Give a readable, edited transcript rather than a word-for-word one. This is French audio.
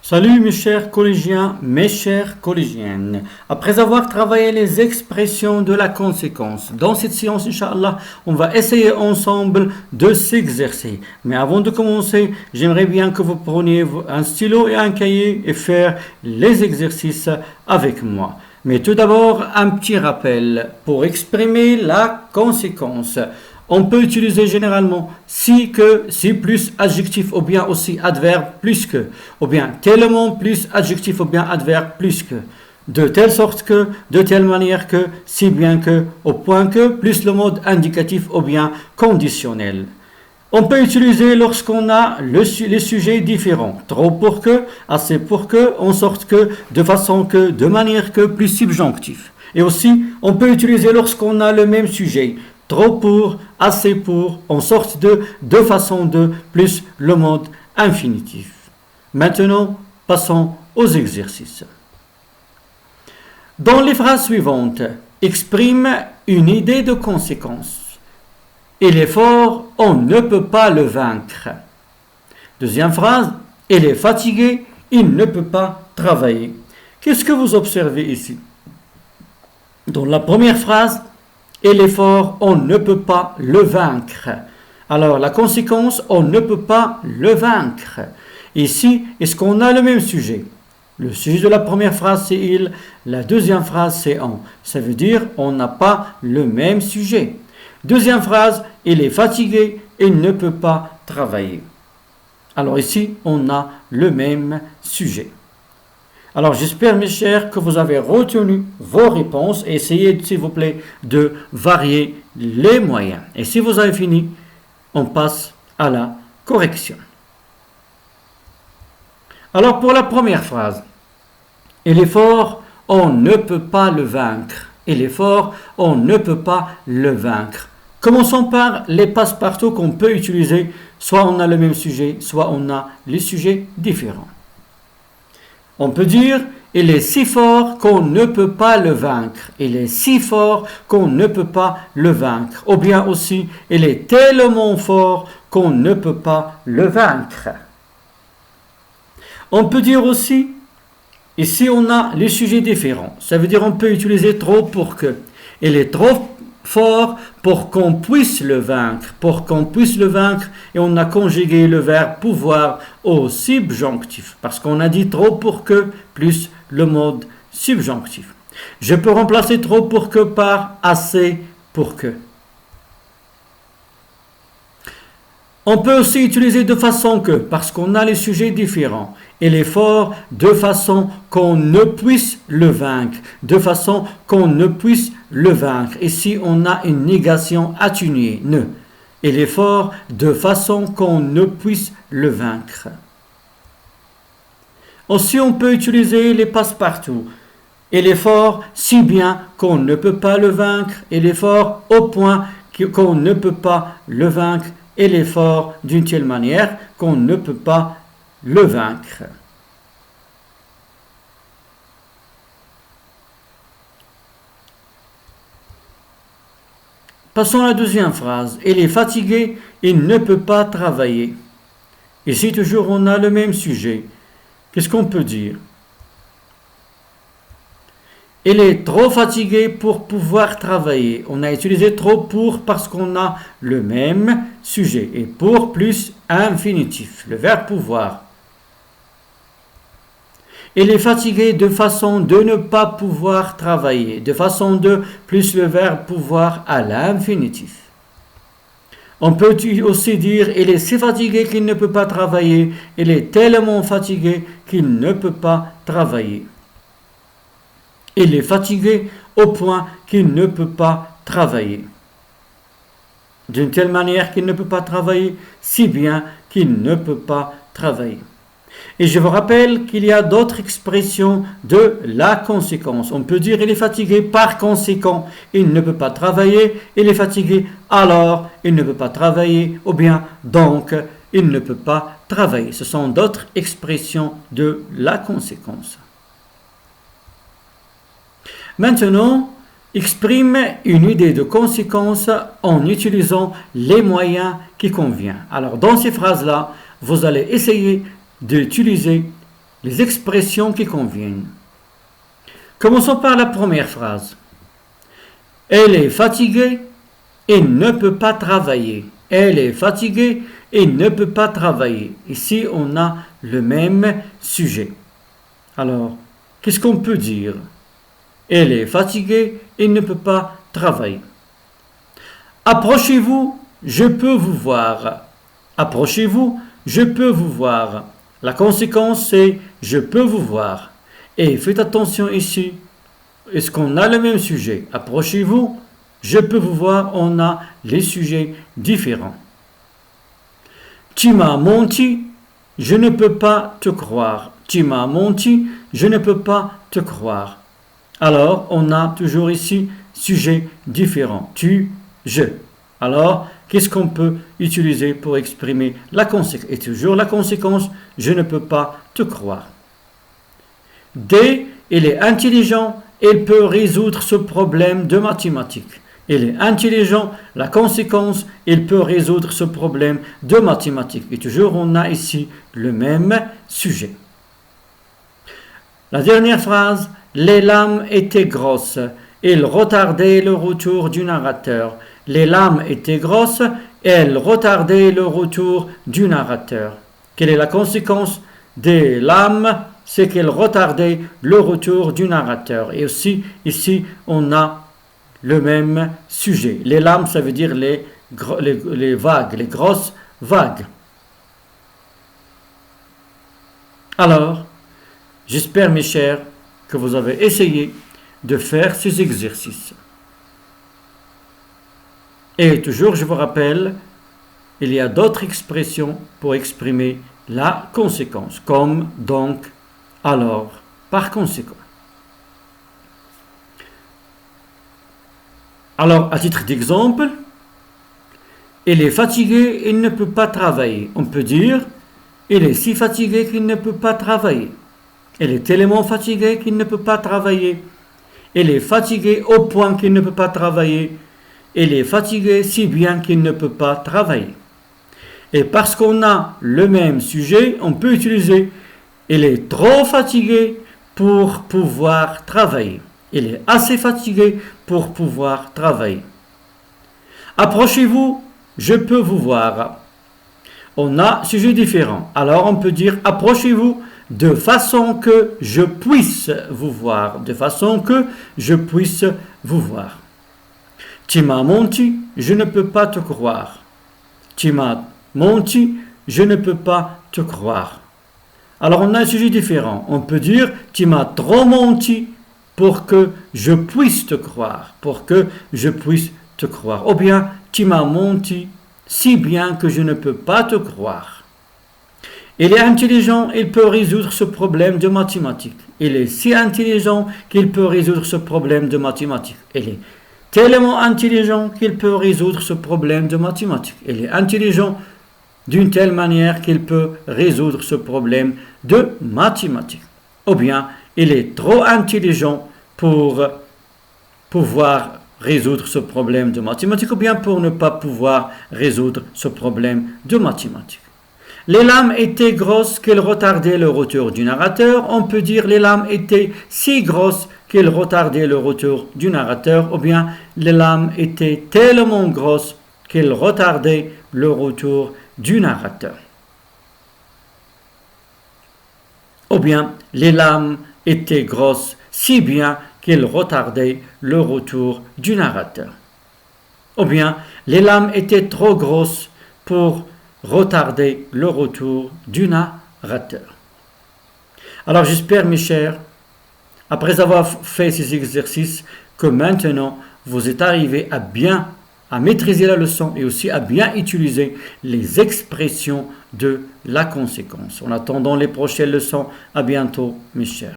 Salut mes chers collégiens, mes chères collégiennes. Après avoir travaillé les expressions de la conséquence, dans cette séance, Inch'Allah, on va essayer ensemble de s'exercer. Mais avant de commencer, j'aimerais bien que vous preniez un stylo et un cahier et faire les exercices avec moi. Mais tout d'abord, un petit rappel pour exprimer la conséquence. On peut utiliser généralement si que, si plus adjectif ou bien aussi adverbe plus que, ou bien tellement plus adjectif ou bien adverbe plus que, de telle sorte que, de telle manière que, si bien que, au point que, plus le mode indicatif ou bien conditionnel. On peut utiliser lorsqu'on a les sujets différents, trop pour que, assez pour que, en sorte que, de façon que, de manière que, plus subjonctif. Et aussi, on peut utiliser lorsqu'on a le même sujet, trop pour, assez pour, en sorte de façon de, plus le mode infinitif. Maintenant, passons aux exercices. Dans les phrases suivantes, exprime une idée de conséquence. Il est fort, on ne peut pas le vaincre. Deuxième phrase, il est fatigué, il ne peut pas travailler. Qu'est-ce que vous observez ici? Dans la première phrase, il est fort, on ne peut pas le vaincre. Alors, la conséquence, on ne peut pas le vaincre. Ici, est-ce qu'on a le même sujet? Le sujet de la première phrase, c'est il. La deuxième phrase, c'est on. Ça veut dire, on n'a pas le même sujet. Deuxième phrase, il est fatigué, il ne peut pas travailler. Alors ici, on a le même sujet. Alors j'espère mes chers que vous avez retenu vos réponses et essayez s'il vous plaît de varier les moyens. Et si vous avez fini, on passe à la correction. Alors pour la première phrase, il est fort, on ne peut pas le vaincre. Il est fort, on ne peut pas le vaincre. Commençons par les passe-partout qu'on peut utiliser. Soit on a le même sujet, soit on a les sujets différents. On peut dire, il est si fort qu'on ne peut pas le vaincre. Il est si fort qu'on ne peut pas le vaincre. Ou bien aussi, il est tellement fort qu'on ne peut pas le vaincre. On peut dire aussi, ici on a les sujets différents. Ça veut dire on peut utiliser trop pour que. Il est trop fort pour qu'on puisse le vaincre. Pour qu'on puisse le vaincre, et on a conjugué le verbe pouvoir au subjonctif. Parce qu'on a dit trop pour que plus le mode subjonctif. Je peux remplacer trop pour que par assez pour que. On peut aussi utiliser de façon que, parce qu'on a les sujets différents. Il est fort de façon qu'on ne puisse le vaincre. De façon qu'on ne puisse le vaincre. Ici, on a une négation atténuée, ne. Il est fort de façon qu'on ne puisse le vaincre. Aussi, on peut utiliser les passe-partout. Il est fort si bien qu'on ne peut pas le vaincre. Il est fort au point qu'on ne peut pas le vaincre. Il est fort d'une telle manière qu'on ne peut pas le vaincre. Passons à la deuxième phrase. Il est fatigué, il ne peut pas travailler. Ici, toujours, on a le même sujet. Qu'est-ce qu'on peut dire? Il est trop fatigué pour pouvoir travailler. On a utilisé trop pour parce qu'on a le même sujet. Et pour plus infinitif, le verbe pouvoir. Il est fatigué de façon de ne pas pouvoir travailler. De façon de plus le verbe pouvoir à l'infinitif. On peut aussi dire il est si fatigué qu'il ne peut pas travailler. Il est tellement fatigué qu'il ne peut pas travailler. Il est fatigué au point qu'il ne peut pas travailler. D'une telle manière qu'il ne peut pas travailler, si bien qu'il ne peut pas travailler. Et je vous rappelle qu'il y a d'autres expressions de la conséquence. On peut dire il est fatigué par conséquent, il ne peut pas travailler. Il est fatigué alors il ne peut pas travailler. Ou bien donc il ne peut pas travailler. Ce sont d'autres expressions de la conséquence. Maintenant, exprime une idée de conséquence en utilisant les moyens qui conviennent. Alors, dans ces phrases-là, vous allez essayer d'utiliser les expressions qui conviennent. Commençons par la première phrase. Elle est fatiguée et ne peut pas travailler. Elle est fatiguée et ne peut pas travailler. Ici, on a le même sujet. Alors, qu'est-ce qu'on peut dire? Elle est fatiguée et ne peut pas travailler. Approchez-vous, je peux vous voir. Approchez-vous, je peux vous voir. La conséquence, c'est je peux vous voir. Et faites attention ici. Est-ce qu'on a le même sujet? Approchez-vous, je peux vous voir. On a les sujets différents. Tu m'as menti, je ne peux pas te croire. Tu m'as menti, je ne peux pas te croire. Alors, on a toujours ici sujet différent. Tu, je. Alors, qu'est-ce qu'on peut utiliser pour exprimer la conséquence? Et toujours la conséquence, je ne peux pas te croire. D, il est intelligent, il peut résoudre ce problème de mathématiques. Il est intelligent, la conséquence, il peut résoudre ce problème de mathématiques. Et toujours, on a ici le même sujet. La dernière phrase, les lames étaient grosses. Il retardait le retour du narrateur. Les lames étaient grosses, elles retardaient le retour du narrateur. Quelle est la conséquence des lames? C'est qu'elles retardaient le retour du narrateur. Et aussi, ici, on a le même sujet. Les lames, ça veut dire les vagues, les grosses vagues. Alors, j'espère, mes chers, que vous avez essayé de faire ces exercices. Et toujours, je vous rappelle, il y a d'autres expressions pour exprimer la conséquence, comme, donc, alors, par conséquent. Alors, à titre d'exemple, il est fatigué, il ne peut pas travailler. On peut dire, il est si fatigué qu'il ne peut pas travailler. Il est tellement fatigué qu'il ne peut pas travailler. Il est fatigué au point qu'il ne peut pas travailler. Il est fatigué si bien qu'il ne peut pas travailler. Et parce qu'on a le même sujet, on peut utiliser il est trop fatigué pour pouvoir travailler. Il est assez fatigué pour pouvoir travailler. Approchez-vous, je peux vous voir. On a sujet différent. Alors on peut dire approchez-vous de façon que je puisse vous voir. De façon que je puisse vous voir. Tu m'as menti, je ne peux pas te croire. Tu m'as menti, je ne peux pas te croire. Alors on a un sujet différent. On peut dire tu m'as trop menti pour que je puisse te croire. Pour que je puisse te croire. Ou bien tu m'as menti si bien que je ne peux pas te croire. Il est intelligent, il peut résoudre ce problème de mathématiques. Il est si intelligent qu'il peut résoudre ce problème de mathématiques. Il est tellement intelligent qu'il peut résoudre ce problème de mathématiques. Il est intelligent d'une telle manière qu'il peut résoudre ce problème de mathématiques. Ou bien, il est trop intelligent pour pouvoir résoudre ce problème de mathématiques, ou bien pour ne pas pouvoir résoudre ce problème de mathématiques. Les lames étaient grosses qu'elles retardaient le retour du narrateur. On peut dire les lames étaient si grosses qu'elles retardaient le retour du narrateur, ou bien les lames étaient tellement grosses qu'elles retardaient le retour du narrateur. Ou bien les lames étaient grosses si bien qu'elles retardaient le retour du narrateur. Ou bien les lames étaient trop grosses pour retarder le retour du narrateur. Alors j'espère, mes chers, après avoir fait ces exercices, que maintenant vous êtes arrivés à maîtriser la leçon et aussi à bien utiliser les expressions de la conséquence. En attendant les prochaines leçons, à bientôt, mes chers.